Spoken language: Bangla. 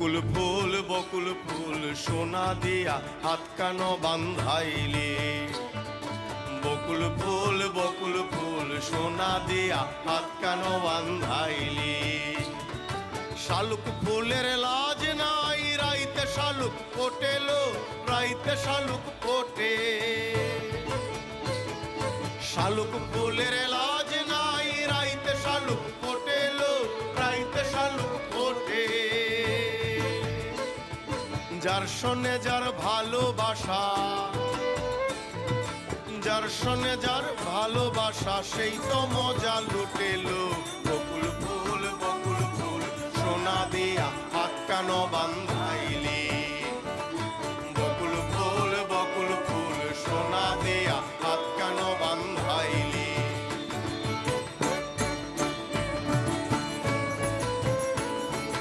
বকুল ফুল সোনা দিয়া হাত কানো বান্ধাইলে। বকুল ফুল সোনা দিয়া হাত কানো বান্ধাইলে। শালুক ফুলের লাজ নাই রাইতে শালুক ফোটেলো, রাইতে শালুক ফোটে। শালুক ফুলের লাজ নাই রাইতে শালুক ফোটেলো, রাইতে শালুক ফোটে। যার সনে যার ভালোবাসা, যার সনে যার ভালোবাসা সেই তো মজা লুটেলো। বকুল ফুল সোনা দিয়া হাত কানো বান্ধা